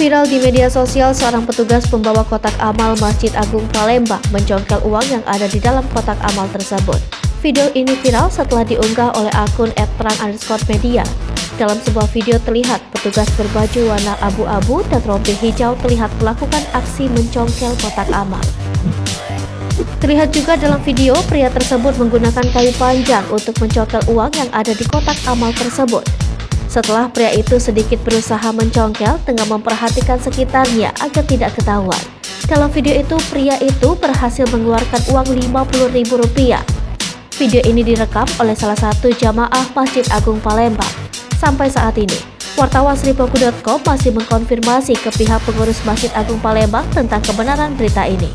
Viral di media sosial, seorang petugas pembawa kotak amal Masjid Agung Palembang mencongkel uang yang ada di dalam kotak amal tersebut. Video ini viral setelah diunggah oleh akun @terang_media. Dalam sebuah video terlihat petugas berbaju warna abu-abu dan rompi hijau terlihat melakukan aksi mencongkel kotak amal. Terlihat juga dalam video pria tersebut menggunakan kayu panjang untuk mencongkel uang yang ada di kotak amal tersebut. Setelah pria itu sedikit berusaha mencongkel, tengah memperhatikan sekitarnya agar tidak ketahuan. Dalam video itu, pria itu berhasil mengeluarkan uang Rp50.000. Video ini direkam oleh salah satu jamaah Masjid Agung Palembang. Sampai saat ini, wartawan Sripoku.com masih mengkonfirmasi ke pihak pengurus Masjid Agung Palembang tentang kebenaran berita ini.